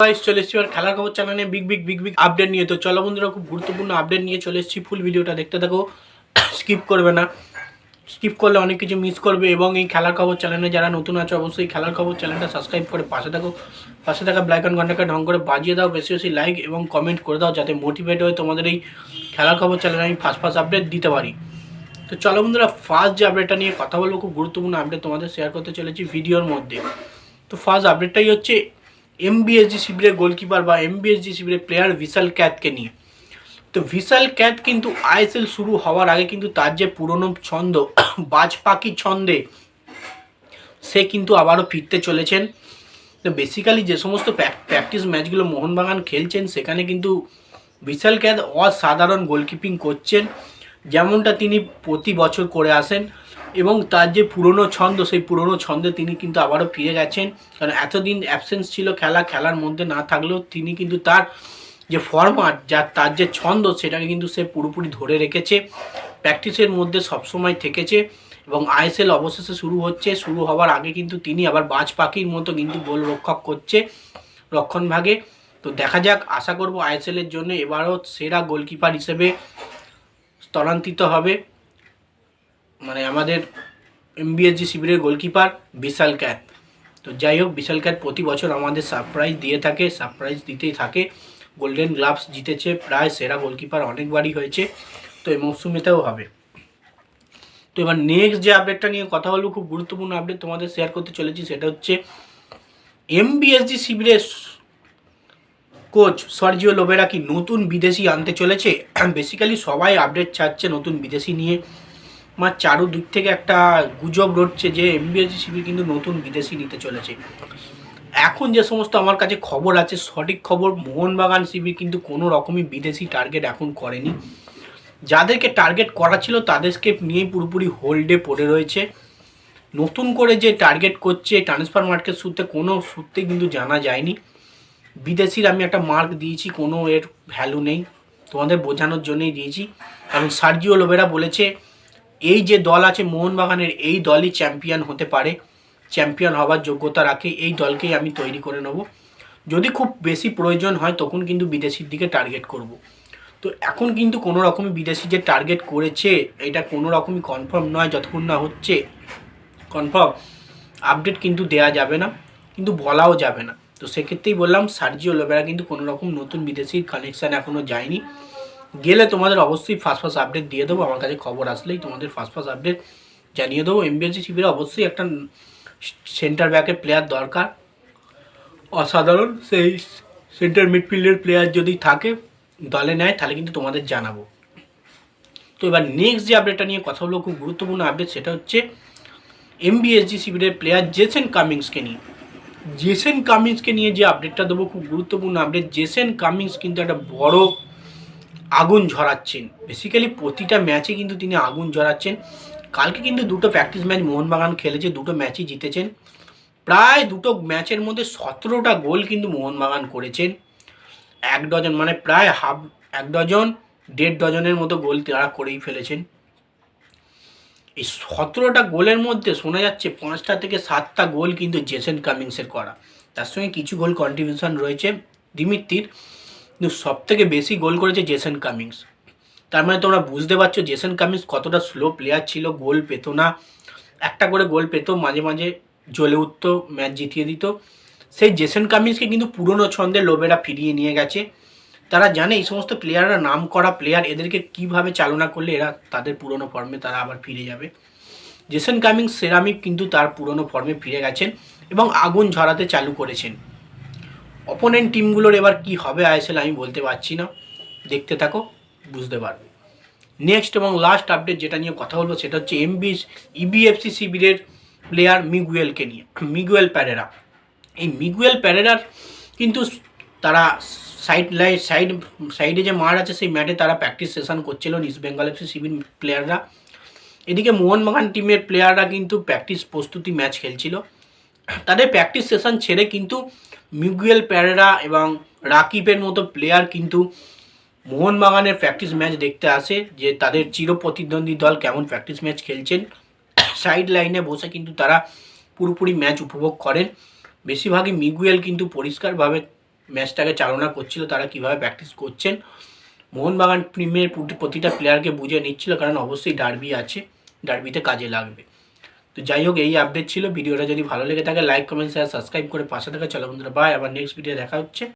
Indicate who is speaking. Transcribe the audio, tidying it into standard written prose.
Speaker 1: Guys চলে এসেছি আর খেলার খবর চ্যানেলে বিগ আপডেট নিয়ে। তো চলো বন্ধুরা, খুব গুরুত্বপূর্ণ আপডেট নিয়ে চলে এসেছি। ফুল ভিডিওটা দেখতে থাকো, স্কিপ করবে না। স্কিপ করলে অনেক কিছু মিস করবে। এবং এই খেলার খবর চ্যানেলে যারা নতুন আছে অবশ্যই খেলার খবর চ্যানেলটা সাবস্ক্রাইব করে পাশে থাকা ব্ল্যাক অ্যান্ড ঘন্টাকে ঢং করে বাজিয়ে দাও, বেশি বেশি লাইক এবং কমেন্ট করে দাও, যাতে মোটিভেট হয়ে তোমাদের এই খেলার খবর চ্যানেলে আমি ফার্স্ট আপডেট দিতে পারি। তো চলো বন্ধুরা, ফার্স্ট যে আপডেটটা নিয়ে কথা বলবো, খুব গুরুত্বপূর্ণ আপডেট তোমাদের শেয়ার করতে চলেছি ভিডিওর মধ্যে। তো ফার্স্ট আপডেটটাই হচ্ছে এমবিএসজি শিবিরের গোলকিপার বা এমবিএসজি শিবিরের প্লেয়ার ভিশাল ক্যাথকে নিয়ে। তো ভিশাল ক্যাথ কিন্তু আইএসএল শুরু হওয়ার আগে কিন্তু তার যে পুরনো ছন্দ বাজ পাখি ছন্দে সে কিন্তু আবারও ফিরতে চলেছেন। তো বেসিক্যালি যে সমস্ত প্র্যাকটিস ম্যাচগুলো মোহনবাগান খেলছেন সেখানে কিন্তু ভিশাল ক্যাথ অসাধারণ গোলকিপিং করছেন, যেমনটা তিনি প্রতি বছর করে আসেন। এবং তার যে পুরনো ছন্দ, সেই পুরনো ছন্দে তিনি কিন্তু আবারও ফিরে গেছেন। কারণ এতদিন অ্যাবসেন্স ছিল, খেলার মধ্যে না থাকলেও তিনি কিন্তু তার যে ফরম্যাট, তার যে ছন্দ, সেটাকে কিন্তু সে পুরোপুরি ধরে রেখেছে। প্র্যাকটিসের মধ্যে সবসময় থেকেছে এবং আইএসএল অবশেষে শুরু হওয়ার আগে কিন্তু তিনি আবার বাজ পাখির মতো কিন্তু গোল রক্ষক করছে রক্ষণ ভাগে। তো দেখা যাক, আশা করব আইএসএলের জন্য এবারও সেরা গোলকিপার হিসেবে স্থলান্তরিত হবে মানে আমাদের এমবিএসজি শিবিরের গোলকিপার ভিশাল ক্যাথ। তো যাই হোক, ভিশাল ক্যাথ প্রতি বছর আমাদের সারপ্রাইজ দিতেই থাকে। গোল্ডেন গ্লাভস জিতেছে, প্রায় সেরা গোলকিপার অনেকবারই হয়েছে, তো এই মৌসুমেতেও হবে। তো এবার নেক্সট যে আপডেটটা নিয়ে কথা বলবো, খুব গুরুত্বপূর্ণ আপডেট তোমাদের শেয়ার করতে চলেছি, সেটা হচ্ছে এমবিএসজি শিবিরের কোচ সার্জিও লোবেরা কি নতুন বিদেশি আনতে চলেছে। বেসিক্যালি সবাই আপডেট চাচ্ছে নতুন বিদেশি নিয়ে। আমার চারুদিক থেকে একটা গুজব রটছে যে এমবিএসজি শিবির কিন্তু নতুন বিদেশি নিতে চলেছে। এখন যে সমস্ত আমার কাছে খবর আছে, সঠিক খবর, মোহনবাগান শিবির কিন্তু কোনো রকমই বিদেশি টার্গেট এখন করেনি। যাদেরকে টার্গেট করা ছিল তাদেরকে নিয়েই পুরোপুরি হোল্ডে পড়ে রয়েছে। নতুন করে যে টার্গেট করছে ট্রান্সফার মার্কেট সূত্রে কিন্তু জানা যায়নি। বিদেশির আমি একটা মার্ক দিয়েছি, কোনো এর ভ্যালু নেই, তোমাদের বোঝানোর জন্যই দিয়েছি। কারণ সার্জিও লোবেরা বলেছে এই যে দল আছে মোহনবাগানের, এই দলই চ্যাম্পিয়ন হতে পারে, চ্যাম্পিয়ন হওয়ার যোগ্যতা রাখে, এই দলকেই আমি তৈরি করে নেব। যদি খুব বেশি প্রয়োজন হয় তখন কিন্তু বিদেশির দিকে টার্গেট করব। তো এখন কিন্তু কোনো রকমই বিদেশি যে টার্গেট করেছে এটা কোনো রকমই কনফার্ম নয়, যতক্ষণ না হচ্ছে কনফার্ম আপডেট কিন্তু দেয়া যাবে না, কিন্তু বলাও যাবে না। তো সেক্ষেত্রেই বললাম সার্জিও লোবেরা কিন্তু কোনো রকম নতুন বিদেশির কানেকশান এখনও যায়নি। গেলে তোমাদের অবশ্যই ফার্স্ট আপডেট দিয়ে দেবো, আমার কাছে খবর আসলেই তোমাদের ফার্স্ট আপডেট জানিয়ে দেবো। এমবিএসজি শিবিরে অবশ্যই একটা সেন্টার ব্যাকের প্লেয়ার দরকার, অসাধারণ সেই সেন্টার মিডফিল্ডের প্লেয়ার যদি থাকে দলে নেয় তাহলে কিন্তু তোমাদের জানাবো। তো এবার নেক্সট যে আপডেটটা নিয়ে কথা বলবো, খুব গুরুত্বপূর্ণ আপডেট, সেটা হচ্ছে এমবিএসজি শিবিরের প্লেয়ার জেসন কামিংসকে নিয়ে যে আপডেটটা দেবো, খুব গুরুত্বপূর্ণ আপডেট। জেসন কামিংস কিন্তু একটা বড় আগুন ঝরাচ্ছেন। বেসিক্যালি প্রতিটা ম্যাচে কিন্তু তিনি আগুন ঝরাচ্ছেন। কালকে কিন্তু দুটো প্র্যাকটিস ম্যাচ মোহনবাগান খেলেছে, দুটো ম্যাচই জিতেছেন। প্রায় দুটো ম্যাচের মধ্যে 17টা গোল কিন্তু মোহনবাগান করেছেন। 1 ডজন মানে প্রায় 1.5 ডজনের মতো গোল তারা করেই ফেলেছেন। এই 17টা গোলের মধ্যে শোনা যাচ্ছে 5টা থেকে 7টা গোল কিন্তু জেসন কামিংসের করা। তার সঙ্গে কিছু গোল কন্ট্রিবিউশন রয়েছে দিমিত্রির, কিন্তু সবথেকে বেশি গোল করেছে জেসন কামিংস। তার মানে তোমরা বুঝতে পারছো জেসন কামিংস কতটা স্লো প্লেয়ার ছিল। গোল পেতো না, একটা করে গোল পেতো, মাঝে মাঝে জ্বলে উঠতো, ম্যাচ জিতিয়ে দিত। সেই জেসন কামিংসকে কিন্তু পুরনো ছন্দে লোবেরা ফিরিয়ে নিয়ে গেছে। তারা জানে এই সমস্ত প্লেয়াররা নাম করা প্লেয়ার, এদেরকে কিভাবে চালনা করলে এরা তাদের পুরনো ফর্মে তারা আবার ফিরে যাবে। জেসন কামিংস সেরামিক কিন্তু তার পুরনো ফর্মে ফিরে গেছেন এবং আগুন ঝরাতে চালু করেছেন। অপোনেন্ট টিমগুলোর এবার কি হবে আইএসএল আমি বলতে পারছি না, দেখতে থাকো বুঝতে পারবে। নেক্সট এবং লাস্ট আপডেট যেটা নিয়ে কথা বলবো সেটা হচ্ছে ইবিএফসি শিবিরের প্লেয়ার মিগুয়েল প্যারেরা। এই মিগুয়েল প্যারেরার কিন্তু তারা সাইডে যে মাঠ আছে সেই ম্যাটে তারা প্র্যাকটিস সেশন করছিল ইস্ট বেঙ্গল এফসি শিবির প্লেয়াররা। এদিকে মোহনবাগান টিমের প্লেয়াররা কিন্তু প্র্যাকটিস প্রস্তুতি ম্যাচ খেলছিল। তাদের প্র্যাকটিস সেশন ছেড়ে কিন্তু মিগুয়েল প্যারেরা এবং রাকিবের মতো প্লেয়ার কিন্তু মোহনবাগানের প্র্যাকটিস ম্যাচ দেখতে আসে, যে তাদের চিরপ্রতিদ্বন্দ্বী দল কেমন প্র্যাকটিস ম্যাচ খেলছেন। সাইড লাইনে বসে কিন্তু তারা পুরোপুরি ম্যাচ উপভোগ করেন। বেশিরভাগই মিগুয়েল কিন্তু পরিষ্কারভাবে ম্যাচটাকে চালনা করছিল, তারা কীভাবে প্র্যাকটিস করছেন। মোহনবাগান টিমের প্রতিটা প্লেয়ারকে বুঝে নিচ্ছিল, কারণ অবশ্যই ডার্বি আছে, ডার্বিতে কাজে লাগবে। তো যাই হোক, এই আপডেট ছিল। ভিডিওটা যদি ভালো লেগে থাকে লাইক কমেন্ট শেয়ার সাবস্ক্রাইব করে পাশে থাকা। চলো বন্ধুরা, বাই, আবার নেক্সট ভিডিও দেখা হচ্ছে।